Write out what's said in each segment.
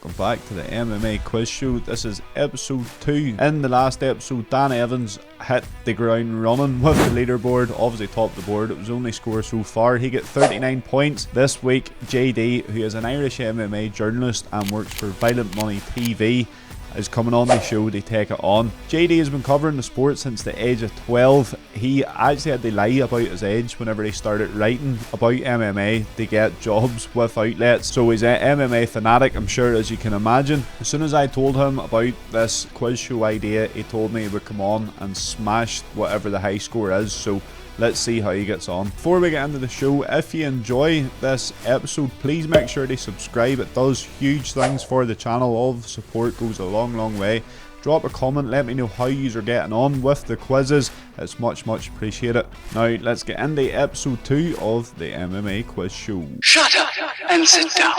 Welcome back to the MMA Quiz Show. This is episode 2. In the last episode, Dan Evans hit the ground running with the leaderboard. Obviously topped the board. It was only score so far. He got 39 points. This week, JD, who is an Irish MMA journalist and works for Violent Money TV, is coming on the show to take it on. JD has been covering the sport since the age of 12. He actually had to lie about his age whenever he started writing about MMA to get jobs with outlets. So he's an MMA fanatic, I'm sure, as you can imagine. As soon as I told him about this quiz show idea, he told me he would come on and smash whatever the high score is. So let's see how he gets on. Before we get into the show, if you enjoy this episode, please make sure to subscribe. It does huge things for the channel. All the support goes a long way. Drop a comment, let me know how you are getting on with the quizzes. It's much appreciated. Now let's get into episode 2 of the MMA Quiz Show. Shut up and sit down.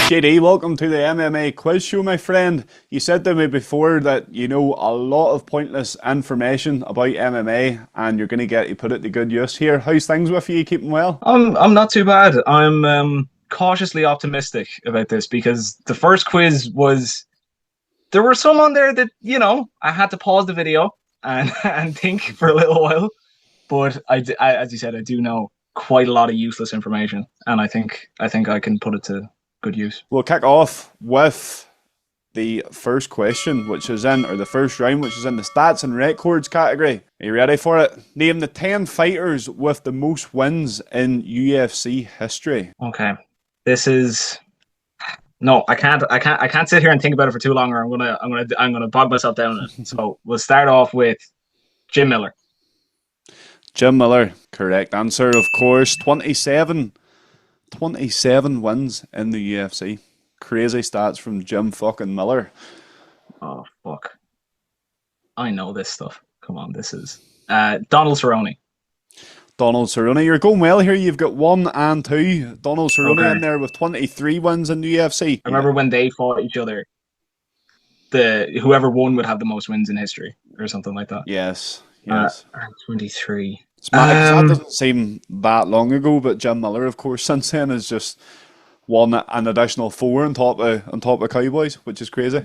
JD, welcome to the MMA Quiz Show, my friend. You said to me before that you know a lot of pointless information about MMA and you're going to put it to good use here. How's things with you? Keeping well? I'm not too bad. I'm cautiously optimistic about this because the first quiz there were some on there that, you know, I had to pause the video and think for a little while. But I, as you said, I do know quite a lot of useless information, and I think I can put it to good use. We'll kick off with the first question, which is the first round, which is in the stats and records category. Are you ready for it? Name the 10 fighters with the most wins in UFC history. Okay, this is I can't sit here and think about it for too long, or I'm gonna bog myself down in it. So we'll start off with Jim Miller. Jim Miller, correct answer, of course. 27 wins in the UFC. Crazy stats from Jim fucking Miller. Oh, fuck. I know this stuff. Come on, this is... Donald Cerrone. Donald Cerrone, you're going well here. You've got 1 and 2. Donald Cerrone in there with 23 wins in the UFC. I remember when they fought each other, whoever won would have the most wins in history, or something like that. Yes. 23. It's mad, 'cause that doesn't seem that long ago, but Jim Miller, of course, since then has just won an additional 4 on top of Cowboys, which is crazy.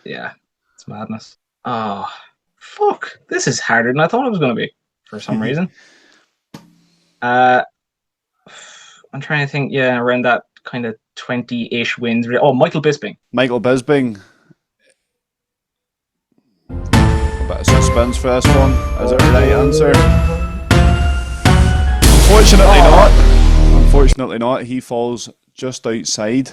Yeah, it's madness. Oh, fuck! This is harder than I thought it was going to be for some reason. I'm trying to think. Yeah, around that kind of 20-ish wins. Oh, Michael Bisping. Michael Bisping. A bit of suspense for this one. Is it the right answer? Unfortunately not. He falls just outside.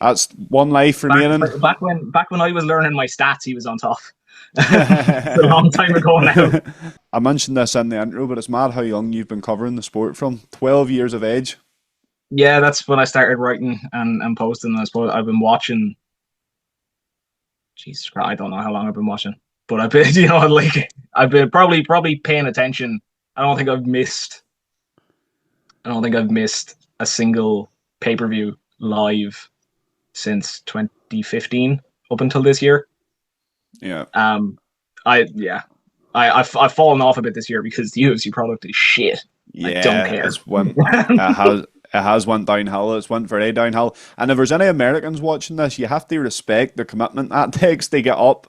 That's one life remaining. Back when I was learning my stats, he was on top. It's a long time ago now. I mentioned this in the intro, but it's mad how young you've been covering the sport from. 12 years of age. Yeah, that's when I started writing and posting. I suppose I've been watching. Jesus Christ, I don't know how long I've been watching, but I've been, I've been probably paying attention. I don't think I've missed a single pay-per-view live since 2015 up until this year. Yeah. I've fallen off a bit this year because the UFC product is shit. Yeah, I don't care. It has went downhill. It's went very downhill. And if there's any Americans watching this, you have to respect the commitment that takes to get up.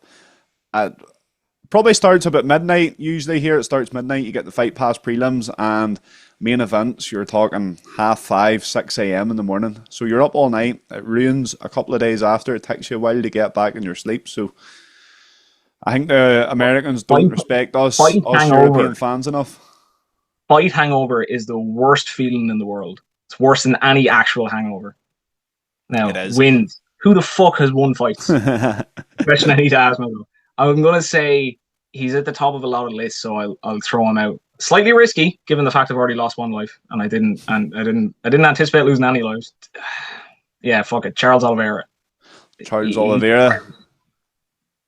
Probably starts about midnight. Usually here it starts midnight. You get the Fight Pass prelims and main events. You're talking 5:30, 6 a.m. in the morning. So you're up all night. It ruins a couple of days after. It takes you a while to get back in your sleep. So I think the Americans don't respect us European fans enough. Fight hangover is the worst feeling in the world. It's worse than any actual hangover. Now, wins. Who the fuck has won fights? Question I need to ask myself. I'm going to say he's at the top of a lot of lists, so I'll throw him out. Slightly risky, given the fact I've already lost 1 life, and I didn't anticipate losing any lives. Yeah, fuck it. Charles Oliveira. Charles Oliveira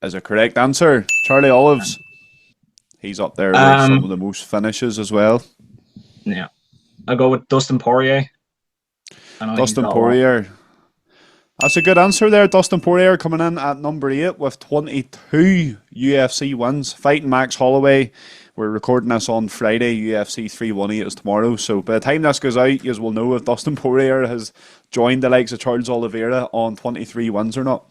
is a correct answer. Charlie Olives. He's up there with some of the most finishes as well. Yeah. I'll go with Dustin Poirier. Dustin Poirier. That's a good answer there. Dustin Poirier coming in at number 8 with 22 UFC wins. Fighting Max Holloway. We're recording this on Friday. UFC 318 is tomorrow. So by the time this goes out, you will know if Dustin Poirier has joined the likes of Charles Oliveira on 23 wins or not.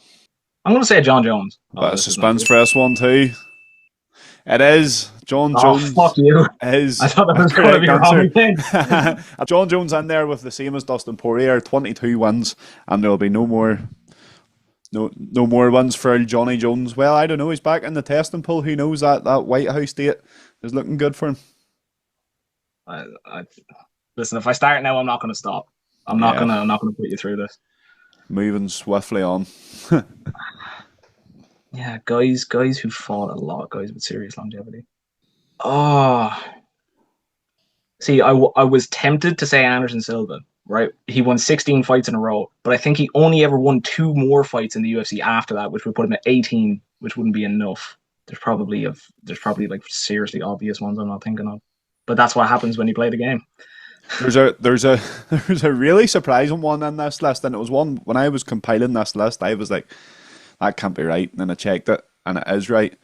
I'm going to say John Jones. But suspense for this one too. It is. John Jones. Fuck you. Is I thought that was going to be wrong again. John Jones in there with the same as Dustin Poirier, 22 wins, and there will be no more wins for Johnny Jones. Well, I don't know. He's back in the testing pool. Who knows? That White House date is looking good for him. Listen, if I start now, I'm not going to stop. I'm not going to put you through this. Moving swiftly on. Yeah, guys who fought a lot, guys with serious longevity. Oh, see, I was tempted to say Anderson Silva, right? He won 16 fights in a row, but I think he only ever won 2 more fights in the UFC after that, which would put him at 18, which wouldn't be enough. There's probably like seriously obvious ones I'm not thinking of, but that's what happens when you play the game. There's a really surprising one in this list, and it was one when I was compiling this list. I was like, that can't be right, and then I checked it, and it is right.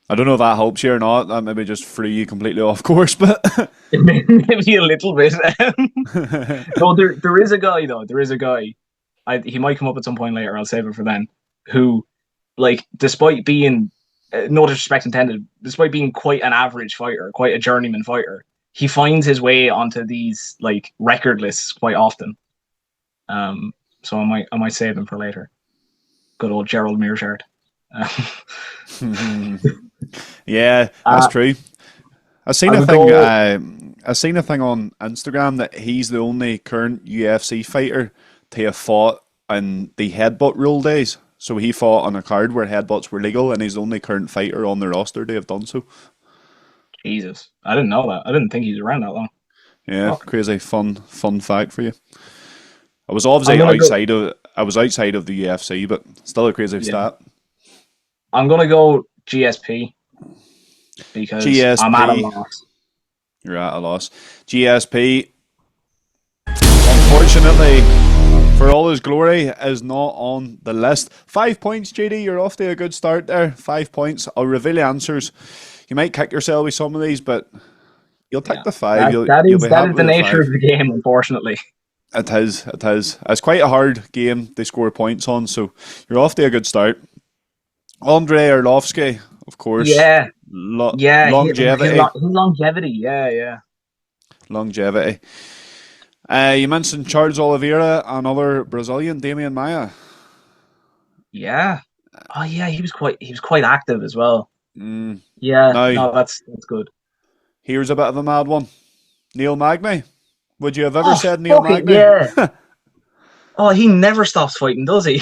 I don't know if that helps you or not. That maybe just threw you completely off course, but maybe a little bit. No, there is a guy though. There is a guy. He might come up at some point later. I'll save it for then. Who, like, despite being no disrespect intended, despite being quite an average fighter, quite a journeyman fighter, he finds his way onto these like record lists quite often. So I might save him for later. Good old Gerald Mearshart. Yeah, that's true. I seen a thing on Instagram that he's the only current UFC fighter to have fought in the headbutt rule days. So he fought on a card where headbutts were legal, and he's the only current fighter on the roster to have done so. Jesus, I didn't know that. I didn't think he's around that long. Yeah, crazy fun fact for you. I was obviously outside of the UFC, but still a crazy stat. I'm gonna go GSP because I'm at a loss. You're at a loss. GSP, unfortunately, for all his glory, is not on the list. 5 points, JD. You're off to a good start there. 5 points. I'll reveal the answers. You might kick yourself with some of these, but you'll take the 5. That is the nature of the game, unfortunately. It is. It's quite a hard game to score points on, so you're off to a good start. Andrei Arlovsky, of course. Yeah. Longevity. Longevity, yeah. Longevity. You mentioned Charles Oliveira, another Brazilian, Damian Maia. Yeah. Oh yeah, he was quite active as well. Yeah. No, that's good. Here's a bit of a mad one. Neil Magny. Would you have ever said Neil Magny? Yeah. Oh, he never stops fighting, does he?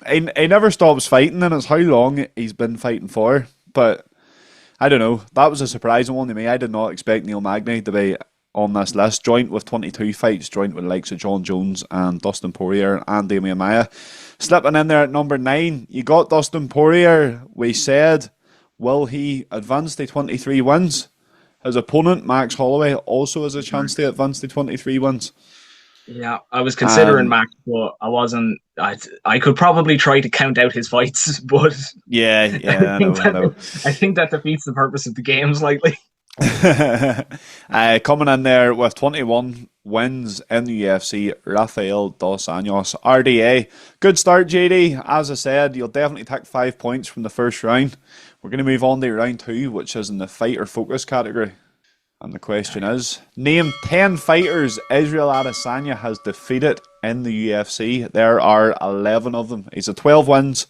He never stops fighting, and it's how long he's been fighting for. But I don't know. That was a surprising one to me. I did not expect Neil Magny to be on this list, joint with 22 fights, joint with the likes of John Jones and Dustin Poirier and Damian Maia. Slipping in there at number 9, you got Dustin Poirier. We said, will he advance to 23 wins? His opponent, Max Holloway, also has a chance to advance to 23 wins. Yeah, I was considering Max, but I wasn't. I could probably try to count out his fights, but I know. I think that defeats the purpose of the game slightly. Coming in there with 21 wins in the UFC, Rafael Dos Anjos, RDA. Good start, JD. As I said, you'll definitely take 5 points from the first round. We're going to move on to round 2, which is in the fighter focus category. And the question is, name 10 fighters Israel Adesanya has defeated in the UFC. There are 11 of them. He's had 12 wins.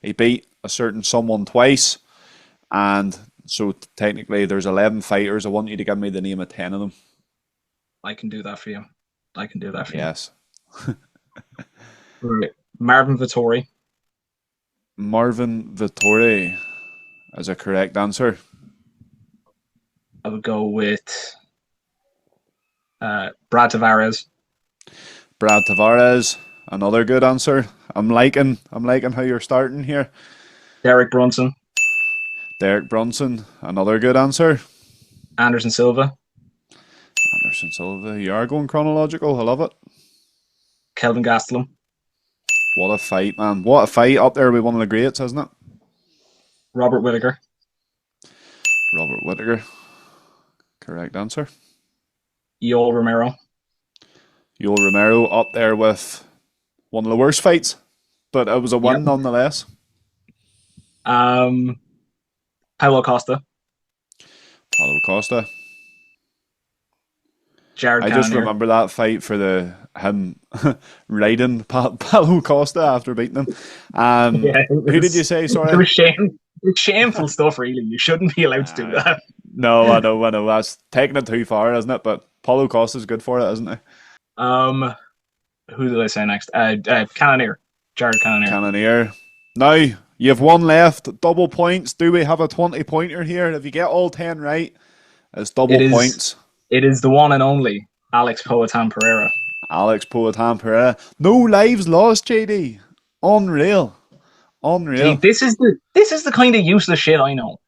He beat a certain someone twice. And so technically there's 11 fighters. I want you to give me the name of 10 of them. I can do that for you. Yes. Right. Marvin Vettori. Marvin Vettori is a correct answer. I would go with Brad Tavares. Brad Tavares, another good answer. I'm liking how you're starting here. Derek Brunson. Derek Brunson, another good answer. Anderson Silva. Anderson Silva, you are going chronological. I love it. Kelvin Gastelum. What a fight, man. What a fight. Up there with one of the greats, isn't it? Robert Whittaker. Robert Whittaker. Correct answer. Yoel Romero. Yoel Romero up there with one of the worst fights, but it was a win nonetheless. Paulo Costa. Paulo Costa. Jared I Cannonier. just remember that fight for him riding Paulo Costa after beating him. Who did you say? Sorry, it was shameful stuff. Really, you shouldn't be allowed to do that. No, I know. That's taking it too far, isn't it? But Paulo Costa's good for it, isn't he? Who did I say next? Cannonier. Jared Cannonier. Cannonier. Now you have one left. Double points. Do we have a 20-pointer here? If you get all 10 right, it's double points. It is the one and only Alex Poatan Pereira. Alex Poatan Pereira. No lives lost, JD. Unreal. Gee, this is the kind of useless shit I know.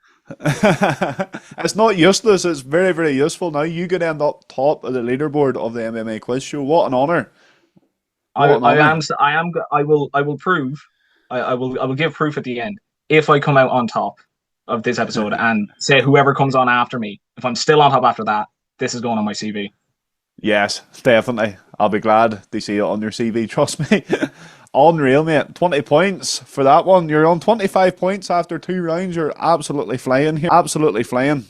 It's not useless. It's very, very useful. Now you could end up top of the leaderboard of the MMA Quiz Show. What an honor! I will prove. I will give proof at the end if I come out on top of this episode and say whoever comes on after me. If I'm still on top after that, this is going on my CV. Yes, definitely. I'll be glad to see it on your CV. Trust me. Unreal, mate. 20 points for that one. You're on 25 points after 2 rounds. You're absolutely flying here. Absolutely flying.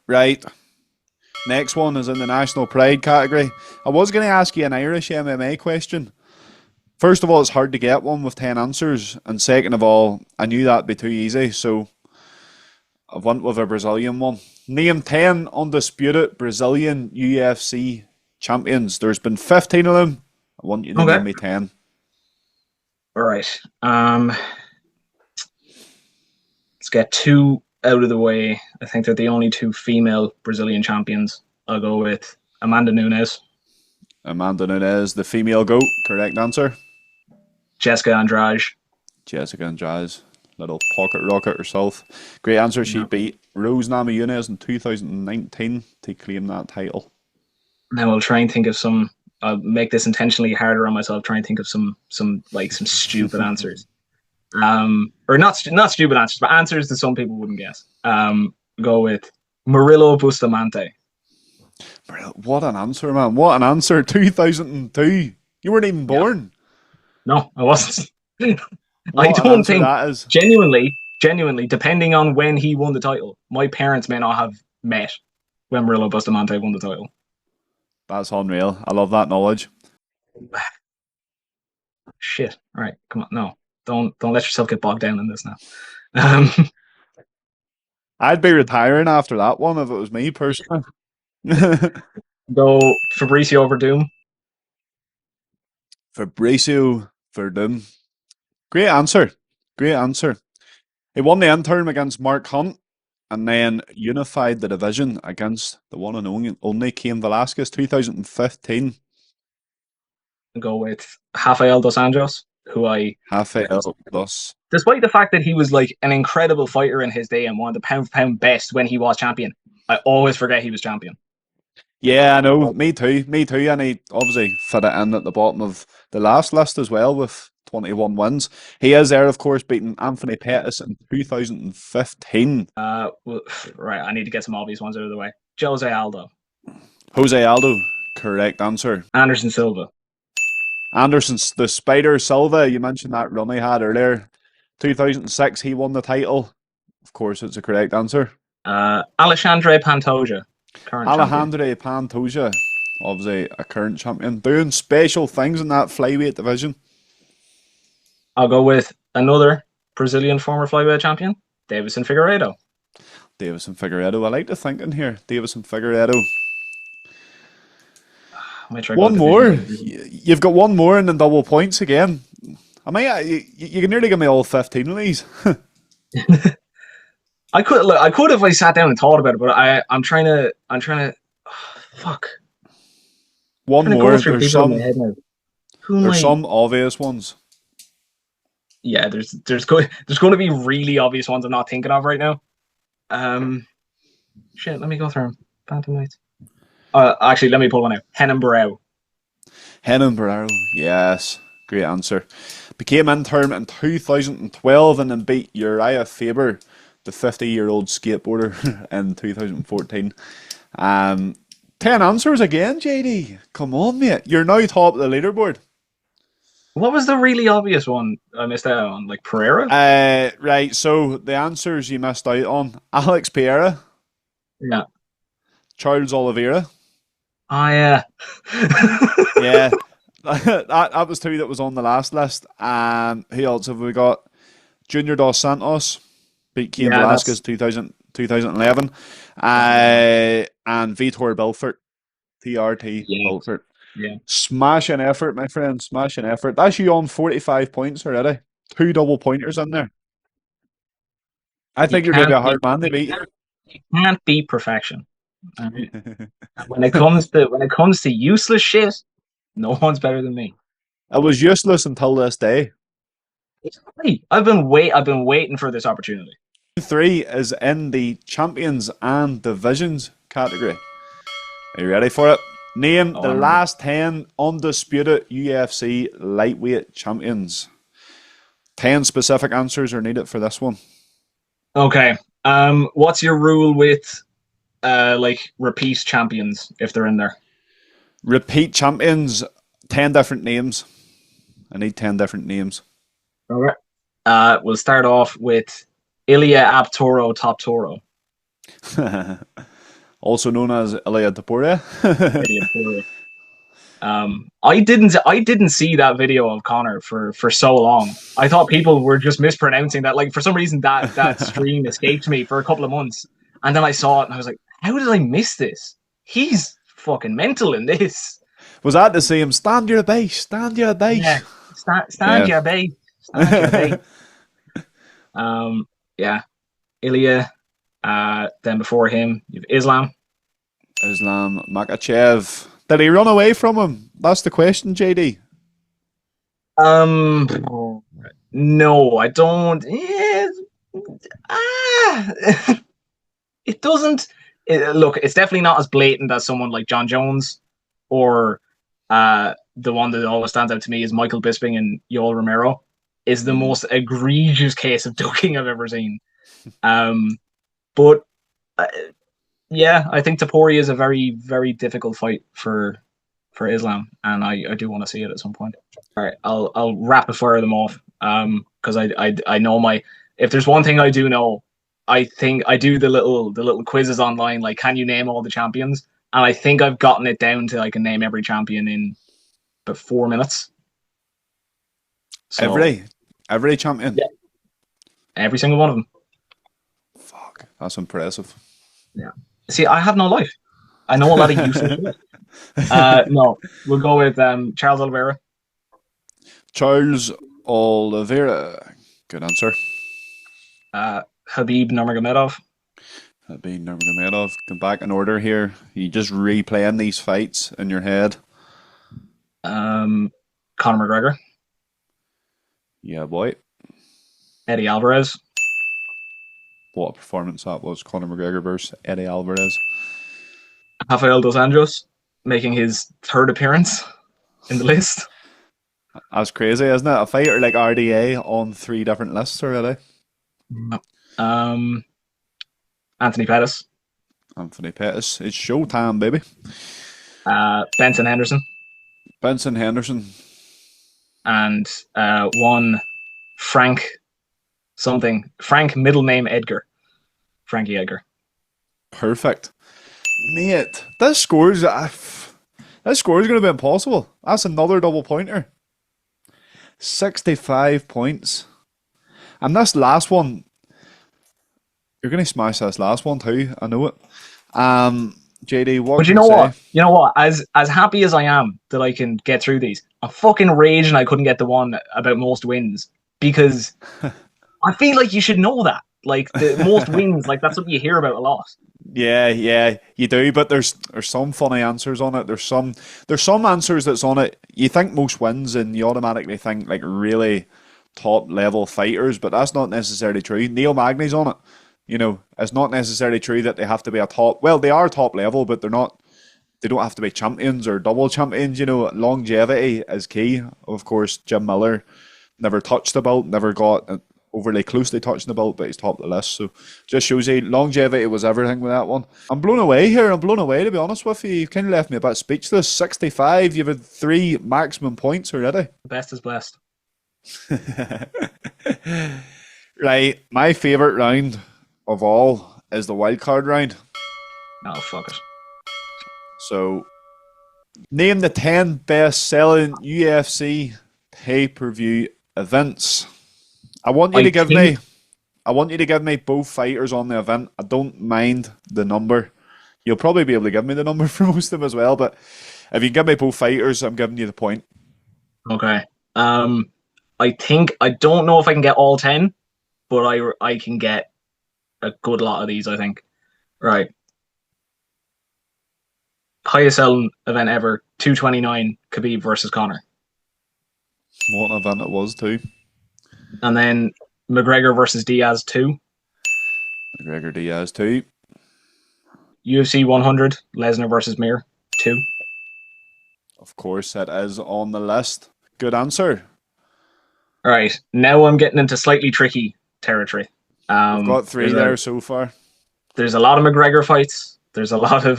Right. Next one is in the National Pride category. I was going to ask you an Irish MMA question. First of all, it's hard to get one with 10 answers. And second of all, I knew that'd be too easy. So I went with a Brazilian one. Name 10 undisputed Brazilian UFC champions. There's been 15 of them. I want you to name me 10. All right. Let's get 2 out of the way. I think they're the only 2 female Brazilian champions. I'll go with Amanda Nunes. Amanda Nunes, the female GOAT. Correct answer. Jessica Andrade. Jessica Andrade. Little pocket rocket herself. Great answer. She beat Rose Namajunas in 2019 to claim that title. Now I'll try and think of some. I'll make this intentionally harder on myself. Try and think of some stupid answers. Or not stupid answers, but answers that some people wouldn't guess. Go with Murilo Bustamante. What an answer, man! What an answer! 2002. You weren't even born. No, I wasn't. I don't think that is. Genuinely, depending on when he won the title, my parents may not have met when Murilo Bustamante won the title. That's unreal. I love that knowledge. Shit. All right, come on. No, don't let yourself get bogged down in this now. I'd be retiring after that one if it was me personally. Go Fabricio Verdum. Fabricio Verdum. Great answer. He won the interim against Mark Hunt and then unified the division against the one and only Cain Velasquez, 2015. Go with Rafael dos Anjos, despite the fact that he was like an incredible fighter in his day and one of the pound for pound best when he was champion, I always forget he was champion. Yeah, I know. Me too. And he obviously fit it in at the bottom of the last list as well with 21 wins. He is there, of course, beating Anthony Pettis in 2015. Right, I need to get some obvious ones out of the way. Jose Aldo, correct answer. Anderson Silva, the Spider Silva. You mentioned that run he had earlier. 2006, he won the title. Of course, it's a correct answer. Alexandre Pantoja. Pantoja, obviously a current champion, doing special things in that flyweight division. I'll go with another Brazilian former flyweight champion, Davison Figueiredo. I like to think in here. Davison Figueiredo. One more. You've got one more and then double points again. You can nearly give me all 15 of these. I could if I sat down and thought about it, but I'm trying to. Fuck. One more. There's some obvious ones. Yeah, there's going to be really obvious ones I'm not thinking of right now. Shit, let me go through them. Bantamweight. Actually, let me pull one out. Henan Barao, yes. Great answer. Became intern in 2012 and then beat Uriah Faber, the 50-year-old skateboarder, in 2014. 10 answers again, JD. Come on, mate. You're now top of the leaderboard. What was the really obvious one I missed out on? Like Pereira? Right, so the answers you missed out on. Alex Pereira. Yeah. Charles Oliveira. Oh, yeah. Yeah. that was 2 that was on the last list. Who else have we got? Junior Dos Santos. Beat Cain Velasquez 2011. And Vitor Belfort. TRT Belfort. Yeah. Smashing effort, my friend. Smashing effort. That's you on 45 points already. 2 double pointers in there. I think you're going to be a hard man to beat. You can't beat perfection. When it comes to useless shit, no one's better than me. I was useless until this day. I've been waiting for this opportunity. 3 is in the champions and divisions category. Are you ready for it? Name the last 10 undisputed UFC lightweight champions. 10 specific answers are needed for this one. Okay. What's your rule with like repeat champions if they're in there? Repeat champions, 10 different names. I need 10 different names. Okay. We'll start off with Ilia Aptoro Top Toro. Also known as Ilia Topuria. I didn't see that video of Conor for so long. I thought people were just mispronouncing that. Like for some reason that stream escaped me for a couple of months, and then I saw it and I was like, how did I miss this? He's fucking mental in this. Was that the same? Stand your base. Stand your base. Yeah. Stand your base. Stand your base. Yeah. Ilya. Then before him, you have Islam Makhachev. Did he run away from him? That's the question, JD. No, I don't. It doesn't. Look, it's definitely not as blatant as someone like John Jones, or the one that always stands out to me is Michael Bisping and Yoel Romero. Is the most egregious case of ducking I've ever seen. But yeah, I think Topuria is a very, very difficult fight for Islam, and I do want to see it at some point. All right, I'll rapid fire them off because I know if there's one thing I do know, I think I do the little quizzes online, like can you name all the champions, and I think I've gotten it down to I can name every champion in about 4 minutes. So, every champion, yeah, every single one of them. Fuck, that's impressive. Yeah. See, I have no life. I know a lot of useless shit. No, we'll go with Charles Oliveira. Charles Oliveira. Good answer. Habib Nurmagomedov. Habib Nurmagomedov. Come back in order here. You just replaying these fights in your head. Conor McGregor. Yeah, boy. Eddie Alvarez. What a performance that was, Conor McGregor versus Eddie Alvarez. Rafael Dos Anjos making his 3rd appearance in the list. That's crazy, isn't it? A fighter like RDA on 3 different lists already. Anthony Pettis. Anthony Pettis. It's showtime, baby. Benson Henderson. Benson Henderson. And one Frank something. Frank, middle name Edgar. Frankie Edgar. Perfect. Mate, this score is going to be impossible. That's another double pointer. 65 points. And this last one, you're going to smash this last one too. I know it. JD, what? But you know what? You know what? As happy as I am that I can get through these, I'm fucking raging I couldn't get the one about most wins, because I feel like you should know that. Like the most wins, like that's something you hear about a lot. Yeah, you do. But there's some funny answers on it. There's some answers that's on it. You think most wins, and you automatically think like really top level fighters, but that's not necessarily true. Neil Magny's on it. You know, it's not necessarily true that they have to be a top. Well, they are top level, but they're not they don't have to be champions or double champions. You know, longevity is key. Of course, Jim Miller never touched the belt, never got overly closely touching the belt, but he's top of the list. So just shows you longevity was everything with that one. I'm blown away here. I'm blown away, to be honest with you. You kind of left me a bit speechless. 65. You've had 3 maximum points already. The best is blessed. Right. My favourite round of all is the wild card round. Oh, fuck it. So, name the 10 best-selling UFC pay-per-view events. I want you to give me both fighters on the event. I don't mind the number. You'll probably be able to give me the number for most of them as well, but if you can give me both fighters, I'm giving you the point. Okay. I don't know if I can get all 10, but I can get a good lot of these, I think. Right. Highest selling event ever, 229, Khabib versus Conor. What an event it was too. And then McGregor versus Diaz 2. McGregor Diaz 2. UFC 100, Lesnar versus Mir 2. Of course, that is on the list. Good answer. All right, now I'm getting into slightly tricky territory. We've got 3 there so far. There's a lot of McGregor fights. There's a lot of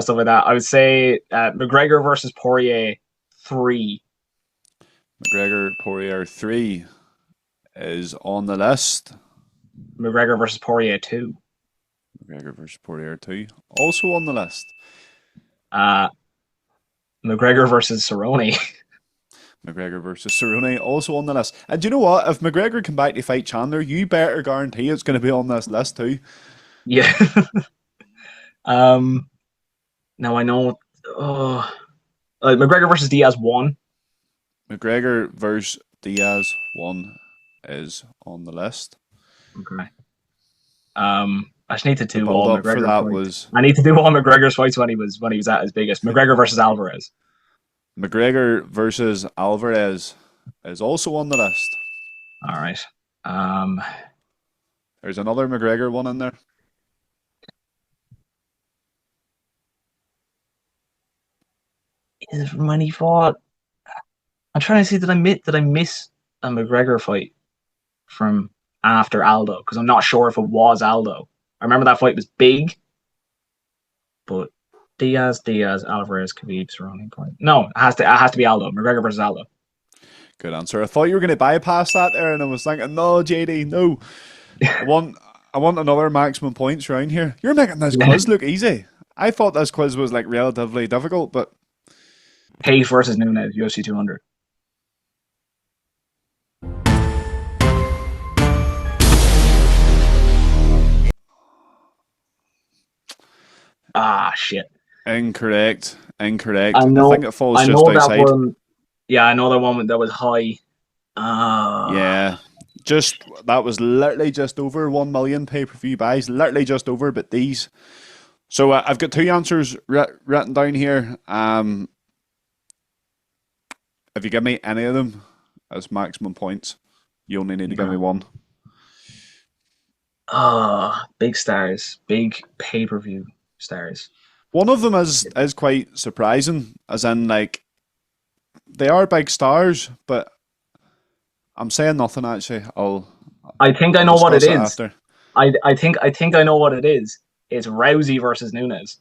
stuff like that. I would say McGregor versus Poirier 3. McGregor Poirier 3 is on the list. McGregor versus Poirier 2. McGregor versus Poirier 2 also on the list. McGregor versus Cerrone. McGregor versus Cerrone also on the list. And do you know what? If McGregor come back to fight Chandler, you better guarantee it's going to be on this list too. Yeah. Now I know. McGregor versus Diaz 1. McGregor versus Diaz 1 is on the list. Okay. I just need to do all build-up McGregor for that fights. was I need to do all McGregor's fights when he was at his biggest. McGregor versus Alvarez. McGregor versus Alvarez is also on the list. All right. There's another McGregor one in there. Is it from when he fought? I'm trying to see, did I miss a McGregor fight from after Aldo? Because I'm not sure if it was Aldo. I remember that fight was big, but Diaz, Alvarez, Khabib, Cerrone point. No, it has to be Aldo. McGregor versus Aldo. Good answer. I thought you were going to bypass that there, and I was thinking, no, JD, no. I want another maximum points round here. You're making this quiz look easy. I thought this quiz was like relatively difficult, but Page versus Nunes, UFC 200. Ah, shit. Incorrect. I think it falls just outside. That one. Yeah, I know that one that was high. Yeah. That was literally just over 1 million pay-per-view buys. Literally just over, but these. So I've got 2 answers written down here. If you give me any of them as maximum points, you only need to give me 1. Big stars. Big pay-per-view stars. One of them is quite surprising, as in, like, they are big stars, but I'm saying nothing, actually. I think I know what it is. After. I think I know what it is. It's Rousey versus Nunes.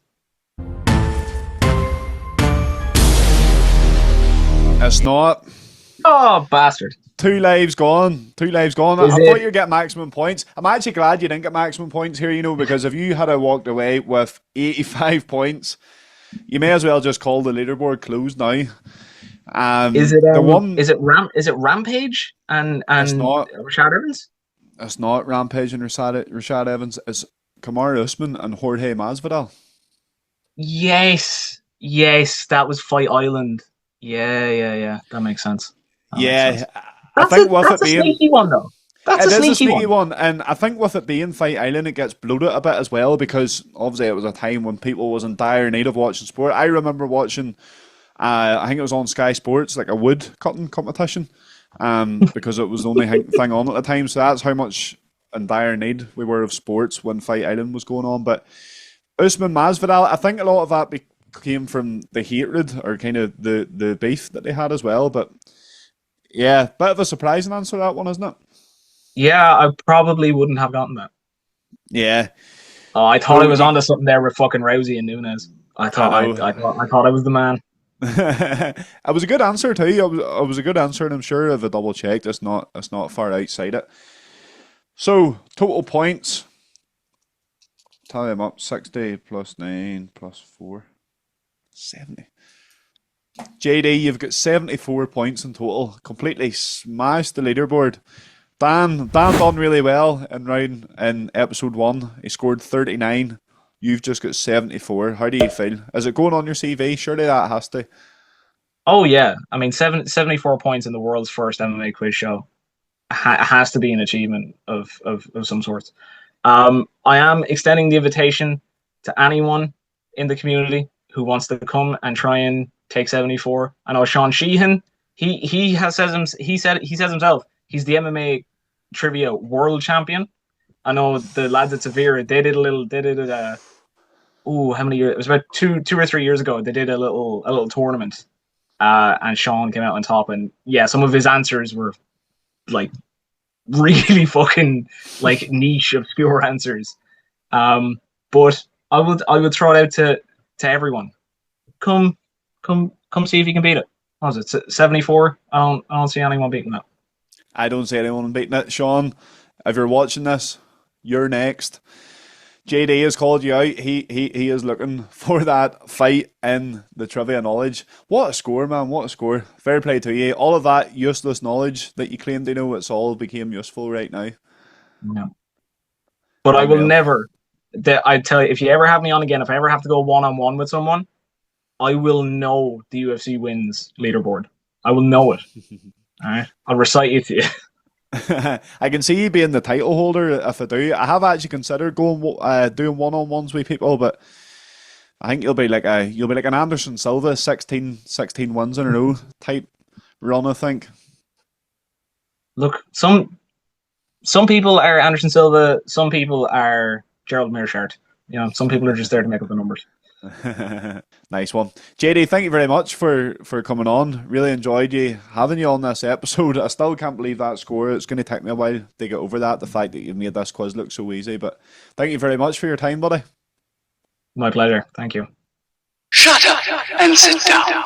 It's not. Oh, bastard. 2 lives gone. I thought you were getting maximum points. I'm actually glad you didn't get maximum points here, because if you had walked away with 85 points, you may as well just call the leaderboard closed now. Is it Rampage and Rashad Evans? It's not Rampage and Rashad Evans. It's Kamaru Usman and Jorge Masvidal. Yes, that was Fight Island. Yeah. That makes sense. I think with it being a sneaky one though. That's a sneaky one, and I think with it being Fight Island, it gets bloated a bit as well, because obviously it was a time when people was in dire need of watching sport. I remember watching, I think it was on Sky Sports, like a wood cutting competition, because it was the only thing on at the time. So that's how much in dire need we were of sports when Fight Island was going on. But Usman Masvidal, I think a lot of that came from the hatred or kind of the beef that they had as well. But yeah, bit of a surprising answer, that one, isn't it? Yeah, I probably wouldn't have gotten that. Yeah. I thought I was onto something there with fucking Rousey and Nunes. I thought I was the man. It was a good answer too. It was a good answer, and I'm sure if I double checked, it's not far outside it. So total points. Tally them up: 60 plus 9 plus 4, 70. JD, you've got 74 points in total. Completely smashed the leaderboard. Dan done really well in episode 1. He scored 39. You've just got 74. How do you feel? Is it going on your CV? Surely that has to. Oh, yeah. I mean, 74 points in the world's first MMA quiz show has to be an achievement of some sort. I am extending the invitation to anyone in the community who wants to come and try and take 74. I know Sean Sheehan, he says himself, he's the MMA trivia world champion. I know the lads at Severe, how many years? It was about two or 3 years ago. They did a little tournament, and Sean came out on top. And yeah, some of his answers were like really fucking like niche, obscure answers. But I would throw it out to everyone. Come see if you can beat it. What was it? 74? I don't see anyone beating that. I don't see anyone beating it. Sean, if you're watching this, you're next. JD has called you out. He is looking for that fight in the trivia knowledge. What a score, man. What a score. Fair play to you. All of that useless knowledge that you claimed to know, it's all became useful right now. No. But I will never. I tell you, if you ever have me on again, if I ever have to go one-on-one with someone, I will know the UFC wins leaderboard. I will know it. All right, I'll recite it to you. I can see you being the title holder if I do. I have actually considered doing one-on-ones with people, but I think you'll be like an Anderson Silva, 16 wins in a row type run, I think. Look, some people are Anderson Silva, some people are Gerald Mearshart. You know, some people are just there to make up the numbers. Nice one. JD, thank you very much for coming on. Really enjoyed having you on this episode. I still can't believe that score. It's going to take me a while to get over that, the fact that you've made this quiz look so easy. But thank you very much for your time, buddy. My pleasure. Thank you. Shut up and sit down.